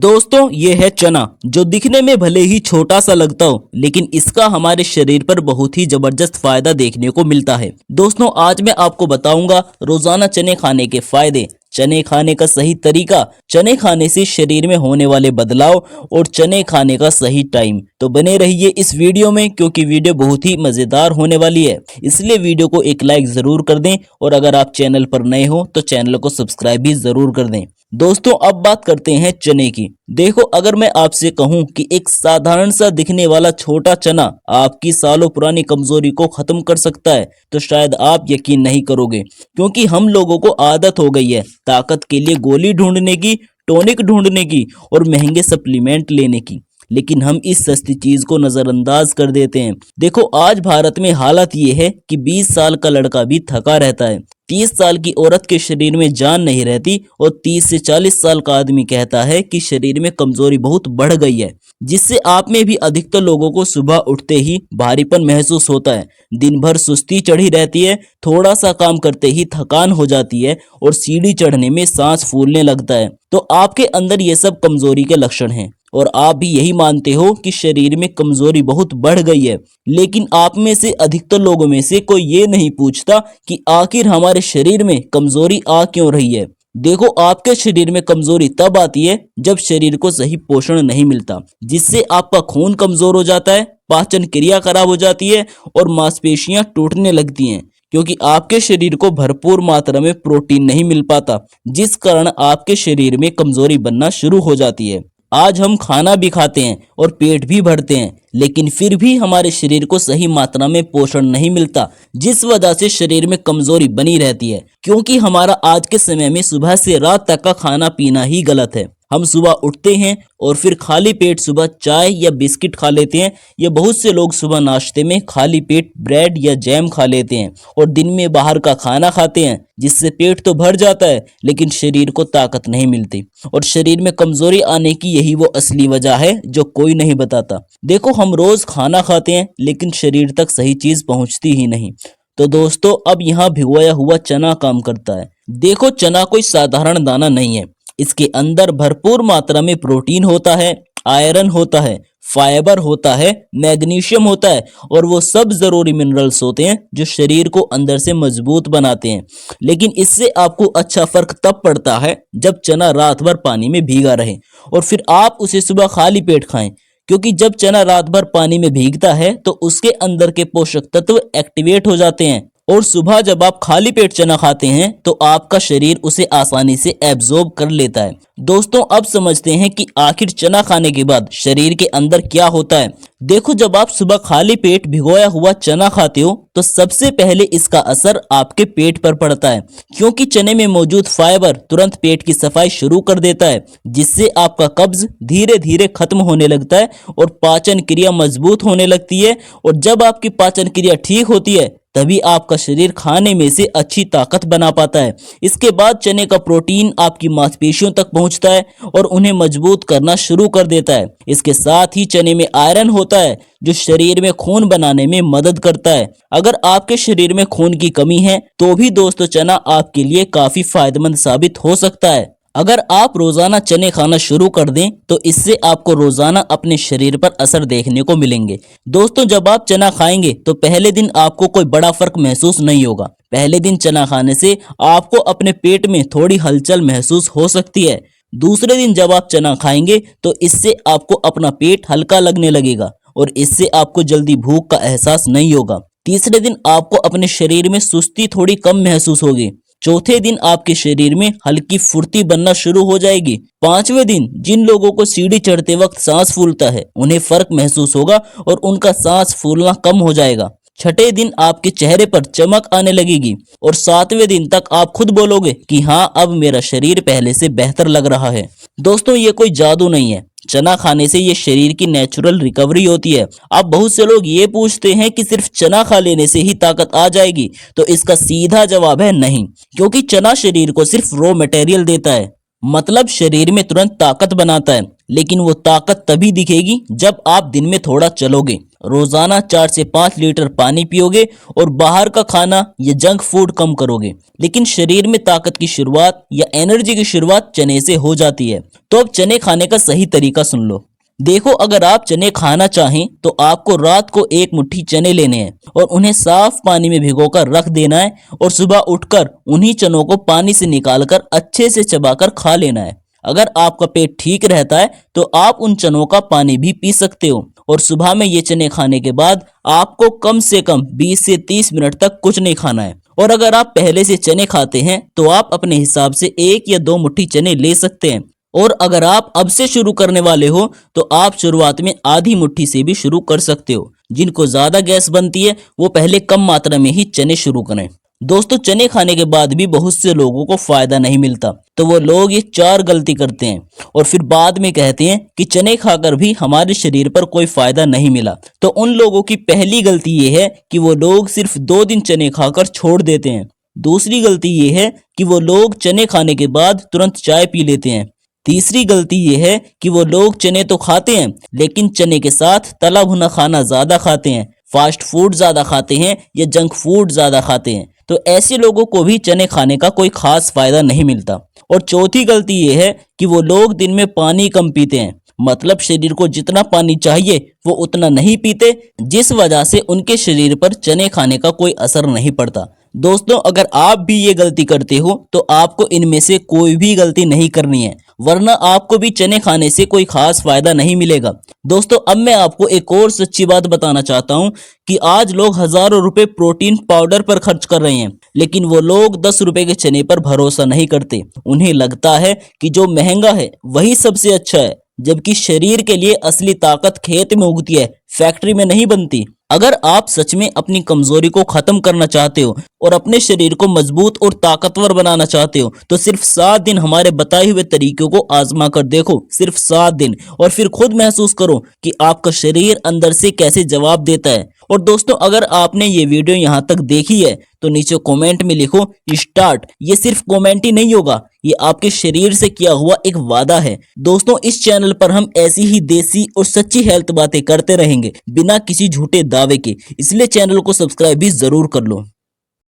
दोस्तों ये है चना जो दिखने में भले ही छोटा सा लगता हो लेकिन इसका हमारे शरीर पर बहुत ही जबरदस्त फायदा देखने को मिलता है। दोस्तों आज मैं आपको बताऊंगा रोजाना चने खाने के फायदे, चने खाने का सही तरीका, चने खाने से शरीर में होने वाले बदलाव और चने खाने का सही टाइम। तो बने रहिए इस वीडियो में क्योंकि वीडियो बहुत ही मजेदार होने वाली है, इसलिए वीडियो को एक लाइक जरूर कर दें और अगर आप चैनल पर नए हो तो चैनल को सब्सक्राइब भी जरूर कर दें। दोस्तों अब बात करते हैं चने की। देखो अगर मैं आपसे कहूं कि एक साधारण सा दिखने वाला छोटा चना आपकी सालों पुरानी कमजोरी को खत्म कर सकता है तो शायद आप यकीन नहीं करोगे, क्योंकि हम लोगों को आदत हो गई है ताकत के लिए गोली ढूंढने की, टॉनिक ढूंढने की और महंगे सप्लीमेंट लेने की, लेकिन हम इस सस्ती चीज को नजरअंदाज कर देते हैं। देखो आज भारत में हालत ये है कि 20 साल का लड़का भी थका रहता है, 30 साल की औरत के शरीर में जान नहीं रहती और 30 से 40 साल का आदमी कहता है कि शरीर में कमजोरी बहुत बढ़ गई है, जिससे आप में भी अधिकतर लोगों को सुबह उठते ही भारीपन महसूस होता है, दिन भर सुस्ती चढ़ी रहती है, थोड़ा सा काम करते ही थकान हो जाती है और सीढ़ी चढ़ने में सांस फूलने लगता है। तो आपके अंदर ये सब कमजोरी के लक्षण हैं और आप भी यही मानते हो कि शरीर में कमजोरी बहुत बढ़ गई है, लेकिन आप में से अधिकतर लोगों में से कोई ये नहीं पूछता कि आखिर हमारे शरीर में कमजोरी आ क्यों रही है। देखो आपके शरीर में कमजोरी तब आती है जब शरीर को सही पोषण नहीं मिलता, जिससे आपका खून कमजोर हो जाता है, पाचन क्रिया खराब हो जाती है और मांसपेशियां टूटने लगती हैं, क्योंकि आपके शरीर को भरपूर मात्रा में प्रोटीन नहीं मिल पाता, जिस कारण आपके शरीर में कमजोरी बनना शुरू हो जाती है। आज हम खाना भी खाते हैं और पेट भी भरते हैं, लेकिन फिर भी हमारे शरीर को सही मात्रा में पोषण नहीं मिलता, जिस वजह से शरीर में कमजोरी बनी रहती है, क्योंकि हमारा आज के समय में सुबह से रात तक का खाना पीना ही गलत है। हम सुबह उठते हैं और फिर खाली पेट सुबह चाय या बिस्किट खा लेते हैं, या बहुत से लोग सुबह नाश्ते में खाली पेट ब्रेड या जैम खा लेते हैं और दिन में बाहर का खाना खाते हैं, जिससे पेट तो भर जाता है लेकिन शरीर को ताकत नहीं मिलती और शरीर में कमजोरी आने की यही वो असली वजह है जो कोई नहीं बताता। देखो हम रोज खाना खाते हैं लेकिन शरीर तक सही चीज पहुंचती ही नहीं। तो दोस्तों अब यहाँ भिगोया हुआ चना काम करता है। देखो चना कोई साधारण दाना नहीं है, इसके अंदर भरपूर मात्रा में प्रोटीन होता है, आयरन होता है, फाइबर होता है, मैग्नीशियम होता है और वो सब जरूरी मिनरल्स होते हैं जो शरीर को अंदर से मजबूत बनाते हैं। लेकिन इससे आपको अच्छा फर्क तब पड़ता है जब चना रात भर पानी में भीगा रहे और फिर आप उसे सुबह खाली पेट खाएं, क्योंकि जब चना रात भर पानी में भीगता है तो उसके अंदर के पोषक तत्व एक्टिवेट हो जाते हैं और सुबह जब आप खाली पेट चना खाते हैं तो आपका शरीर उसे आसानी से एब्जॉर्ब कर लेता है। दोस्तों अब समझते हैं कि आखिर चना खाने के बाद शरीर के अंदर क्या होता है। देखो जब आप सुबह खाली पेट भिगोया हुआ चना खाते हो तो सबसे पहले इसका असर आपके पेट पर पड़ता है, क्योंकि चने में मौजूद फाइबर तुरंत पेट की सफाई शुरू कर देता है, जिससे आपका कब्ज धीरे धीरे खत्म होने लगता है और पाचन क्रिया मजबूत होने लगती है। और जब आपकी पाचन क्रिया ठीक होती है तभी आपका शरीर खाने में से अच्छी ताकत बना पाता है। इसके बाद चने का प्रोटीन आपकी मांसपेशियों तक पहुंचता है और उन्हें मजबूत करना शुरू कर देता है। इसके साथ ही चने में आयरन होता है जो शरीर में खून बनाने में मदद करता है। अगर आपके शरीर में खून की कमी है तो भी दोस्तों चना आपके लिए काफी फायदेमंद साबित हो सकता है। अगर आप रोजाना चने खाना शुरू कर दें तो इससे आपको रोजाना अपने शरीर पर असर देखने को मिलेंगे। दोस्तों जब आप चना खाएंगे तो पहले दिन आपको कोई बड़ा फर्क महसूस नहीं होगा। पहले दिन चना खाने से आपको अपने पेट में थोड़ी हलचल महसूस हो सकती है। दूसरे दिन जब आप चना खाएंगे तो इससे आपको अपना पेट हल्का लगने लगेगा और इससे आपको जल्दी भूख का एहसास नहीं होगा। तीसरे दिन आपको अपने शरीर में सुस्ती थोड़ी कम महसूस होगी। चौथे दिन आपके शरीर में हल्की फुर्ती बनना शुरू हो जाएगी। पांचवें दिन जिन लोगों को सीढ़ी चढ़ते वक्त सांस फूलता है उन्हें फर्क महसूस होगा और उनका सांस फूलना कम हो जाएगा। छठे दिन आपके चेहरे पर चमक आने लगेगी और सातवें दिन तक आप खुद बोलोगे कि हाँ अब मेरा शरीर पहले से बेहतर लग रहा है। दोस्तों ये कोई जादू नहीं है, चना खाने से ये शरीर की नेचुरल रिकवरी होती है। अब बहुत से लोग ये पूछते हैं कि सिर्फ चना खा लेने से ही ताकत आ जाएगी, तो इसका सीधा जवाब है नहीं, क्योंकि चना शरीर को सिर्फ रॉ मटेरियल देता है, मतलब शरीर में तुरंत ताकत बनाता है, लेकिन वो ताकत तभी दिखेगी जब आप दिन में थोड़ा चलोगे, रोजाना 4 से 5 लीटर पानी पियोगे और बाहर का खाना या जंक फूड कम करोगे। लेकिन शरीर में ताकत की शुरुआत या एनर्जी की शुरुआत चने से हो जाती है। तो अब चने खाने का सही तरीका सुन लो। देखो, अगर आप चने खाना चाहें तो आपको रात को 1 मुट्ठी चने लेने हैं और उन्हें साफ पानी में भिगोकर रख देना है और सुबह उठकर उन्हीं चनों को पानी से निकालकर अच्छे से चबाकर खा लेना है। अगर आपका पेट ठीक रहता है तो आप उन चनों का पानी भी पी सकते हो। और सुबह में ये चने खाने के बाद आपको कम से कम 20 से 30 मिनट तक कुछ नहीं खाना है। और अगर आप पहले से चने खाते हैं तो आप अपने हिसाब से 1 या 2 मुट्ठी चने ले सकते हैं। और अगर आप अब से शुरू करने वाले हो तो आप शुरुआत में आधी मुट्ठी से भी शुरू कर सकते हो। जिनको ज्यादा गैस बनती है वो पहले कम मात्रा में ही चने शुरू करें। दोस्तों, चने खाने के बाद भी बहुत से लोगों को फायदा नहीं मिलता, तो वो लोग ये 4 गलती करते हैं और फिर बाद में कहते हैं कि चने खाकर भी हमारे शरीर पर कोई फायदा नहीं मिला। तो उन लोगों की पहली गलती ये है कि वो लोग सिर्फ 2 दिन चने खाकर छोड़ देते हैं। दूसरी गलती ये है कि वो लोग चने खाने के बाद तुरंत चाय पी लेते हैं। तीसरी गलती यह है कि वो लोग चने तो खाते हैं लेकिन चने के साथ तला भुना खाना ज्यादा खाते हैं, फास्ट फूड ज्यादा खाते हैं या जंक फूड ज्यादा खाते हैं। तो ऐसे लोगों को भी चने खाने का कोई खास फायदा नहीं मिलता। और चौथी गलती यह है कि वो लोग दिन में पानी कम पीते हैं, मतलब शरीर को जितना पानी चाहिए वो उतना नहीं पीते, जिस वजह से उनके शरीर पर चने खाने का कोई असर नहीं पड़ता। दोस्तों, अगर आप भी ये गलती करते हो तो आपको इनमें से कोई भी गलती नहीं करनी है, वरना आपको भी चने खाने से कोई खास फायदा नहीं मिलेगा। दोस्तों, अब मैं आपको एक और सच्ची बात बताना चाहता हूँ कि आज लोग हजारों रुपए प्रोटीन पाउडर पर खर्च कर रहे हैं, लेकिन वो लोग 10 रुपए के चने पर भरोसा नहीं करते। उन्हें लगता है कि जो महंगा है वही सबसे अच्छा है, जबकि शरीर के लिए असली ताकत खेत में उगती है, फैक्ट्री में नहीं बनती। अगर आप सच में अपनी कमजोरी को खत्म करना चाहते हो और अपने शरीर को मजबूत और ताकतवर बनाना चाहते हो तो सिर्फ 7 दिन हमारे बताए हुए तरीकों को आजमा कर देखो, सिर्फ 7 दिन, और फिर खुद महसूस करो कि आपका शरीर अंदर से कैसे जवाब देता है। और दोस्तों, अगर आपने ये वीडियो यहाँ तक देखी है तो नीचे कमेंट में लिखो स्टार्ट। ये सिर्फ कमेंट ही नहीं होगा, ये आपके शरीर से किया हुआ एक वादा है। दोस्तों, इस चैनल पर हम ऐसी ही देसी और सच्ची हेल्थ बातें करते रहेंगे बिना किसी झूठे दावे के, इसलिए चैनल को सब्सक्राइब भी जरूर कर लो।